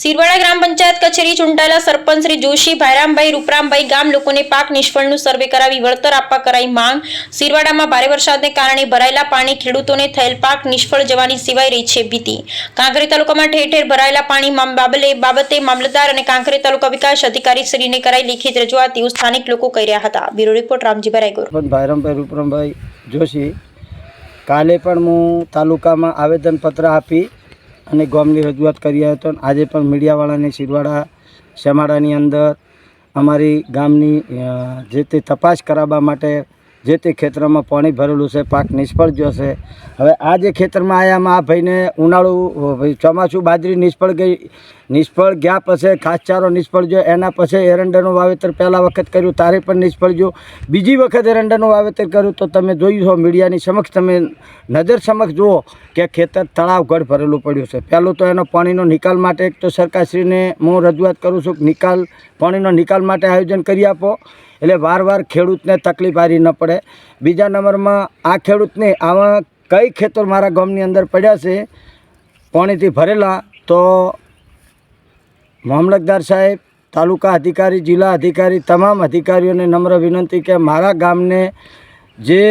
સિરવાડા ગ્રામ પંચાયત કચેરી ચૂંટાયેલા સરપંચ શ્રી જોશી ભાઈરામભાઈ રૂપરામભાઈ ગામ લોકોને પાક નિષ્ફળનું સર્વે કરાવી વળતર આપવા કરાઈ માંગ। સિરવાડામાં ભારે વરસાદને કારણે ભરાયેલા પાણી ખેડૂતોને થયેલ પાક નિષ્ફળ જવાની સિવાય રહી છે ભીતિ। કાંકરેજ તાલુકામાં ઠેર ઠેર ભરાયેલા પાણી બાબતે મામલતદાર અને કાંકરેજ તાલુકા વિકાસ અધિકારી શ્રીને કરાઈ લેખિત રજૂઆત તેવું સ્થાનિક લોકો કહી રહ્યા હતા। Bureau report Ramjibhai Raygor. ભાઈરામભાઈ રૂપરામભાઈ જોશી કાલે પણ હું તાલુકામાં આવેદનપત્ર આપી અને ગામની રજૂઆત કરી હતો। આજે પણ મીડિયાવાળાની સિરવાડા શેમાડાની અંદર અમારી ગામની જે તે તપાસ કરાવવા માટે જે તે ખેતરમાં પાણી ભરેલું છે, પાક નિષ્ફળ ગયો છે। હવે આ જે ખેતરમાં આવ્યામાં આ ભાઈને ઉનાળું ચોમાસું બાજરી નિષ્ફળ ગયા પછી ઘાસચારો નિષ્ફળ ગયો, એના પછી એરંડાનું વાવેતર પહેલાં વખત કર્યું તારે પણ નિષ્ફળ ગયું, બીજી વખત એરંડાનું વાવેતર કર્યું તો તમે જોયું છો મીડિયાની સમક્ષ, તમે નજર સમક્ષ જુઓ કે ખેતર તળાવ ગઢ ભરેલું પડ્યું છે। પહેલું તો એનો પાણીનો નિકાલ માટે એક તો સરકારશ્રીને હું રજૂઆત કરું છું કે પાણીનો નિકાલ માટે આયોજન કરી આપો, એટલે વાર ખેડૂતને તકલીફ હારી ન પડે। બીજા નંબરમાં આ ખેડૂતને આવા કઈ ખેતર મારા ગામની અંદર પડ્યા છે પાણીથી ભરેલા, તો મામલતદાર સાહેબ, તાલુકા અધિકારી, જિલ્લા અધિકારી, તમામ અધિકારીઓને નમ્ર વિનંતી કે મારા ગામને જે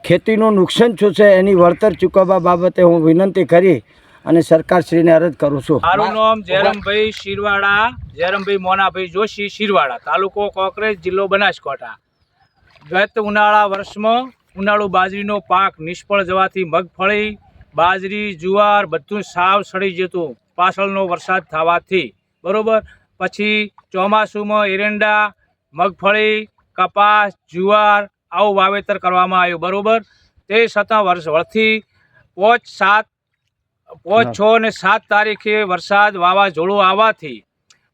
ખેતીનું નુકસાન થયું છે એની વળતર ચૂકવવા બાબતે હું વિનંતી કરી અને સરકારશ્રીને અરજ કરું છું। મારું નામ જયરામભાઈ શિરવાડા, જયરામભાઈ મોનાભાઈ જોશી, શિરવાડા, તાલુકો કોકરેજ, જિલ્લો બનાસકાંઠા। ગત ઉનાળા વર્ષમાં ઉનાળુ બાજરીનો પાક નિષ્ફળ જવાથી મગફળી, બાજરી, જુવાર બધું સાવ સડી જતું પાછળનો વરસાદ થવાથી, બરાબર। પછી ચોમાસુમાં એરંડા, મગફળી, કપાસ, જુવાર આવું વાવેતર કરવામાં આવ્યું, બરાબર। તે છતાં વર્ષથી 5, 6 અને 7 તારીખે વરસાદ વાવાઝોડું આવવાથી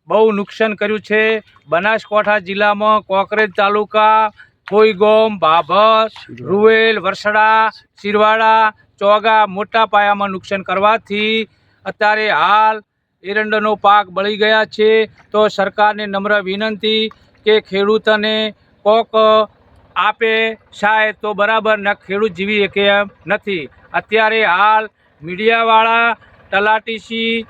બહુ નુકસાન કર્યું છે। બનાસકાંઠા જિલ્લામાં કોકરેજ તાલુકા, કોઈગોમ, ભાભર, રૂવેલ, વરસડા, સિરવાડા, ચોગા મોટા પાયામાં નુકસાન કરવાથી અત્યારે હાલ એરંડાનો પાક બળી ગયા છે। તો સરકારને નમ્ર વિનંતી કે ખેડૂતોને કોક આપે સહાય તો બરાબર, ન ખેડૂત જીવી શકે એમ નથી। અત્યારે હાલ મીડિયાવાળા, તલાટીશ્રી,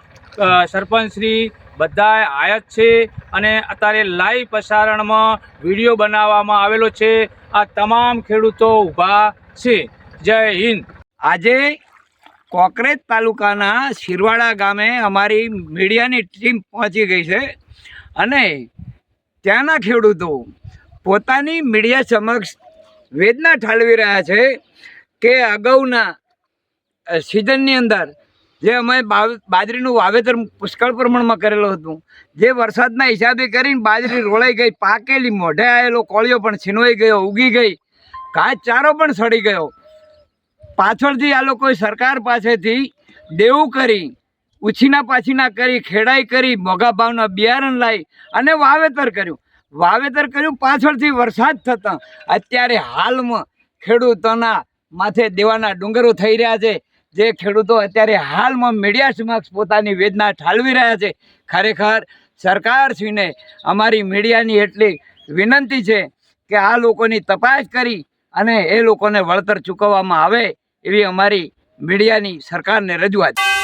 સરપંચશ્રી બધા આયાત છે અને અત્યારે લાઈવ પ્રસારણમાં વિડીયો બનાવવામાં આવેલો છે। આ તમામ ખેડૂતો ઊભા છે। જય હિન્દ। આજે કોકરેજ તાલુકાના શિરવાડા ગામે અમારી મીડિયાની ટીમ પહોંચી ગઈ છે અને ત્યાંના ખેડૂતો પોતાની મીડિયા સમક્ષ વેદના ઠાલવી રહ્યા છે કે અગાઉના સિઝનની અંદર જે અમે બાજરીનું વાવેતર પુષ્કળ પ્રમાણમાં કરેલું હતું, જે વરસાદના હિસાબે કરીને બાજરી રોળાઈ ગઈ, પાકેલી, મોઢે આવેલો કોળિયો પણ છીનવાઈ ગયો, ઉગી ગઈ, ઘાસચારો પણ સડી ગયો। પાછળથી આ લોકોએ સરકાર પાસેથી દેવું કરી, ઉછીના પાછીના કરી, ખેડાઈ કરી, મોંઘા ભાવના બિયારણ લાવી અને વાવેતર કર્યું। પાછળથી વરસાદ થતાં અત્યારે હાલમાં ખેડૂતોના માથે દેવાના ડુંગરો થઈ રહ્યા છે। જે ખેડૂતો અત્યારે હાલમાં મીડિયા સમક્ષ પોતાની વેદના ઠાલવી રહ્યા છે। ખરેખર સરકારશ્રીને અમારી મીડિયાની એટલી વિનંતી છે કે આ લોકોની તપાસ કરી અને એ લોકોને વળતર ચૂકવવામાં આવે એવી અમારી મીડિયાની સરકારને રજૂઆત છે।